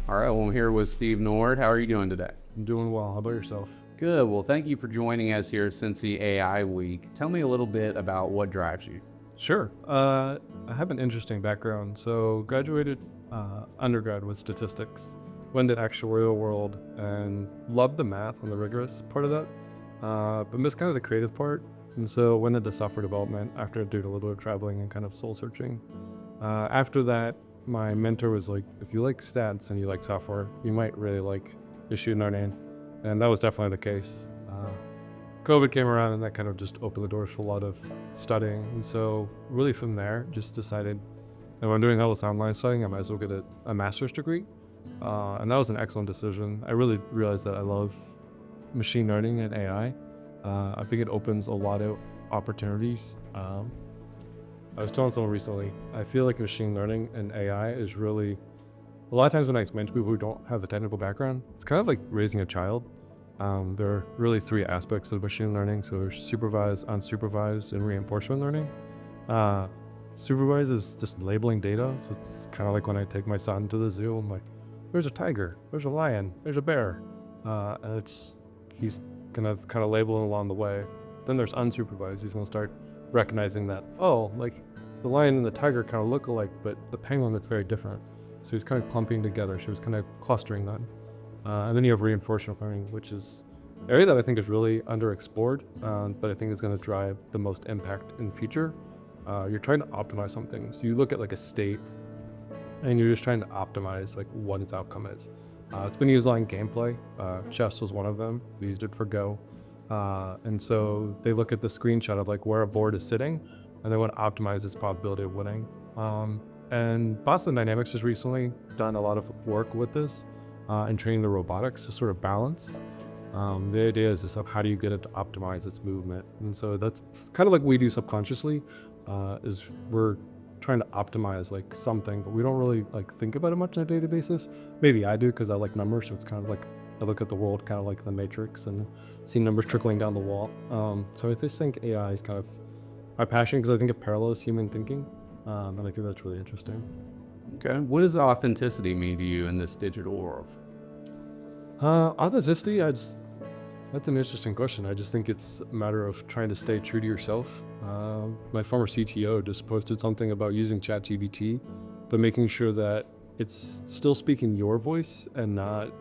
All right, well, I'm here with Steve Nord. How are you doing today? I'm doing well. How about yourself? Good. Well, thank you for joining us here since the AI week. Tell me a little bit about what drives you. Sure. I have an interesting background. So, graduated undergrad with statistics, went to actuarial world, and loved the math and the rigorous part of that, but missed kind of the creative part. And so, went into software development after doing a little bit of traveling and kind of soul searching. After that, my mentor was like, if you like stats and you like software, you might really like machine learning. And that was definitely the case. COVID came around and that kind of just opened the doors for a lot of studying. And so really from there, just decided that when I'm doing all this online studying, I might as well get a master's degree. And that was an excellent decision. I really realized that I love machine learning and AI. I think it opens a lot of opportunities. I was telling someone recently, I feel like machine learning and AI is really, a lot of times when I explain to people who don't have the technical background, it's kind of like raising a child. There are really three aspects of machine learning. So there's supervised, unsupervised, and reinforcement learning. Supervised is just labeling data. So it's kind of like when I take my son to the zoo, I'm like, there's a tiger, there's a lion, there's a bear. And he's gonna kind of label it along the way. Then there's unsupervised. He's gonna start recognizing that, oh, like the lion and the tiger kind of look alike, but the penguin that's very different. So he's kind of clumping together. So he's kind of clustering them. And then you have reinforcement learning, which is an area that I think is really underexplored, but I think is going to drive the most impact in the future. You're trying to optimize something. So you look at like a state and you're just trying to optimize like what its outcome is. It's been used a lot in gameplay. Chess was one of them. We used it for Go. And so they look at the screenshot of like where a board is sitting and they want to optimize its probability of winning. And Boston Dynamics has recently done a lot of work with this. And training the robotics to sort of balance. The idea is of how do you get it to optimize its movement. And so that's kind of like we do subconsciously, is we're trying to optimize like something, but we don't really like think about it much on a daily basis. Maybe I do because I like numbers. So it's kind of like, I look at the world kind of like the Matrix and see numbers trickling down the wall. So I just think AI is kind of my passion because I think it parallels human thinking. And I think that's really interesting. Okay. What does authenticity mean to you in this digital world? Authenticity, that's an interesting question. I just think it's a matter of trying to stay true to yourself. My former CTO just posted something about using ChatGPT, but making sure that it's still speaking your voice and not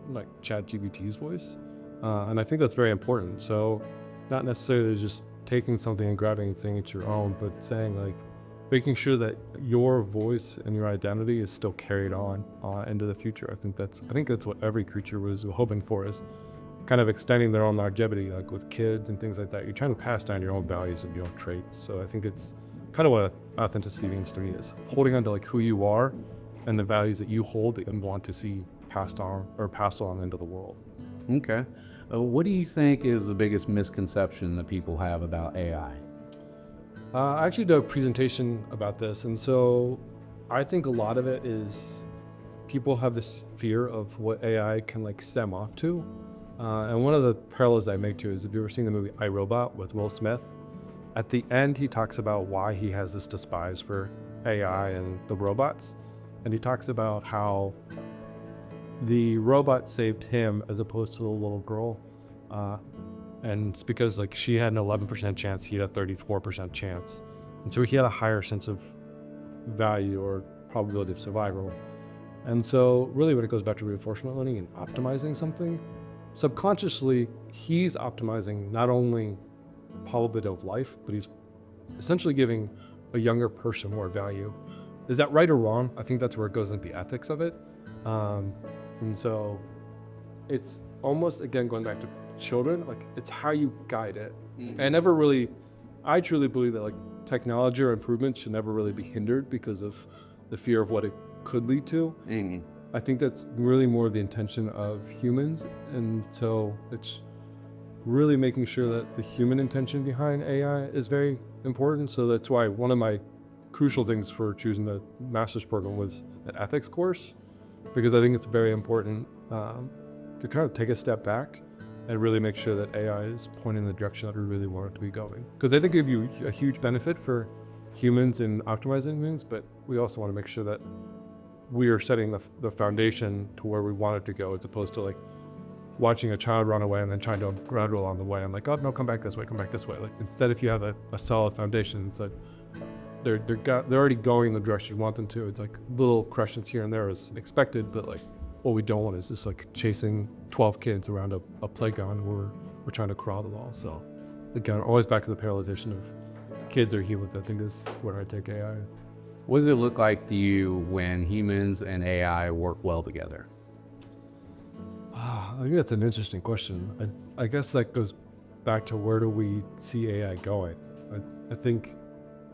like ChatGPT's voice. And I think that's very important. So not necessarily just taking something and grabbing and saying it's your own, but saying like, making sure that your voice and your identity is still carried on into the future. I think that's what every creature was hoping for, is kind of extending their own longevity, like with kids and things like that. You're trying to pass down your own values and your own traits. So I think it's kind of what authenticity means to me, is holding on to like who you are and the values that you hold and want to see passed on into the world. Okay. What do you think is the biggest misconception that people have about AI? I actually did a presentation about this, and so I think a lot of it is people have this fear of what AI can like stem off to. And one of the parallels I make to is, if you ever seen the movie I, Robot with Will Smith, at the end he talks about why he has this despise for AI and the robots. And he talks about how the robot saved him as opposed to the little girl. And it's because like she had an 11% chance, he had a 34% chance. And so he had a higher sense of value or probability of survival. And so really when it goes back to reinforcement learning and optimizing something, subconsciously he's optimizing not only probability of life, but he's essentially giving a younger person more value. Is that right or wrong? I think that's where it goes into the ethics of it. And so it's almost, again, going back to children, like it's how you guide it. Mm-hmm. I truly believe that like technology or improvement should never really be hindered because of the fear of what it could lead to. Mm-hmm. I think that's really more the intention of humans. And so it's really making sure that the human intention behind AI is very important. So that's why one of my crucial things for choosing the master's program was an ethics course, because I think it's very important to kind of take a step back and really make sure that AI is pointing in the direction that we really want it to be going. Because I think it'd be a huge benefit for humans in optimizing things, but we also want to make sure that we are setting the foundation to where we want it to go, as opposed to like watching a child run away and then trying to ground along the way. I'm like, oh no, come back this way, come back this way. Like instead, if you have a solid foundation, it's like they're already going in the direction you want them to. It's like little corrections here and there is expected, but like what we don't want is just like chasing 12 kids around a playground where we're trying to crawl the wall. So again, always back to the parallelization of kids or humans, I think is where I take AI. What does it look like to you when humans and AI work well together? I think that's an interesting question. I guess that goes back to where do we see AI going? I think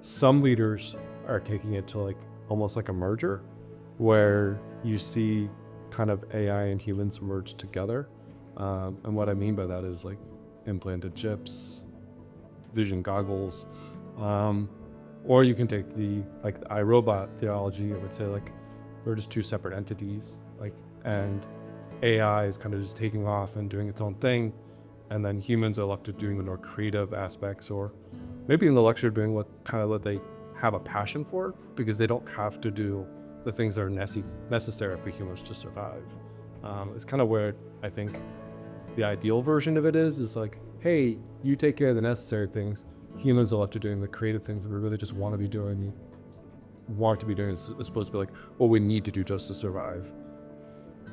some leaders are taking it to like almost like a merger where you see kind of AI and humans merge together. And what I mean by that is like implanted chips, vision goggles, or you can take the iRobot theology. I would say like we're just two separate entities, like, and AI is kind of just taking off and doing its own thing, and then humans are left to doing the more creative aspects, or maybe in the lecture doing what they have a passion for, because they don't have to do the things that are necessary for humans to survive. It's kind of where I think the ideal version of it is like, hey, you take care of the necessary things. Humans are left to doing the creative things that we really just want to be doing. Is supposed to be like what we need to do just to survive.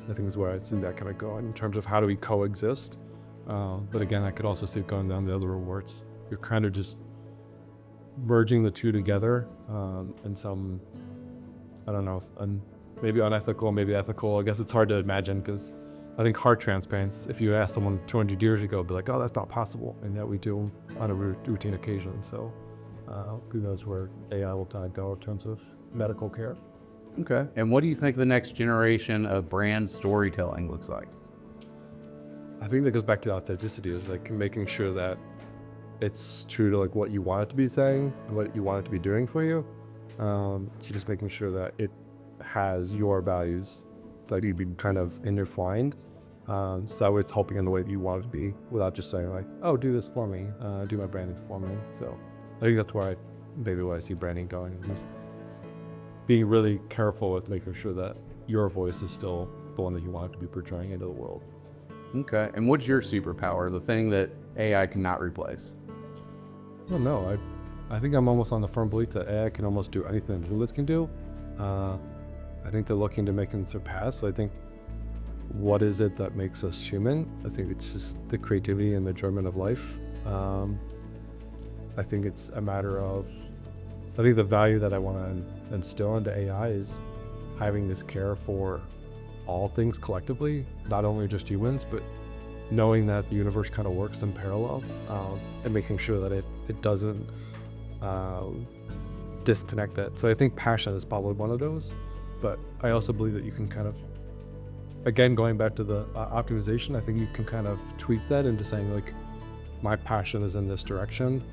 I think is where I see that kind of going in terms of how do we coexist. But again, I could also see it going down the other road where you're kind of just merging the two together in some, I don't know, maybe unethical, maybe ethical. I guess it's hard to imagine because I think heart transplants, if you ask someone 200 years ago, be like, oh, that's not possible. And yet we do on a routine occasion. So who knows where AI will go in terms of medical care. Okay. And what do you think the next generation of brand storytelling looks like? I think that goes back to authenticity, is like making sure that it's true to like what you want it to be saying and what you want it to be doing for you. So just making sure that it has your values that you'd be kind of intertwined. So that it's helping in the way that you want it to be without just saying like, oh, do this for me, do my branding for me. So I think that's where I see branding going. Is being really careful with making sure that your voice is still the one that you want it to be portraying into the world. Okay. And what's your superpower, the thing that AI cannot replace? Well, no, I think I'm almost on the firm belief that AI can almost do anything humans can do. I think they're looking to make them surpass. So I think what is it that makes us human? I think it's just the creativity and the enjoyment of life. I think it's a matter of, I think the value that I want to instill into AI is having this care for all things collectively, not only just humans, but knowing that the universe kind of works in parallel, and making sure that it doesn't disconnect that. So I think passion is probably one of those, but I also believe that you can kind of, again, going back to the optimization, I think you can kind of tweak that into saying like, my passion is in this direction.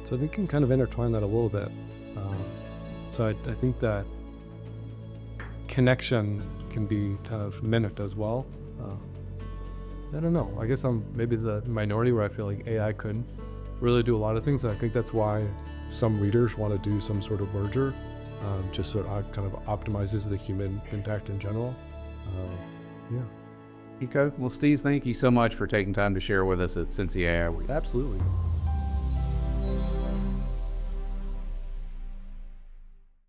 So we can kind of intertwine that a little bit. So I think that connection can be kind of mimicked as well. I don't know. I guess I'm maybe the minority where I feel like AI could really do a lot of things. I think that's why some leaders want to do some sort of merger, just so it kind of optimizes the human impact in general. Yeah. Okay. Well, Steve, thank you so much for taking time to share with us at Cincy AI Week. Absolutely.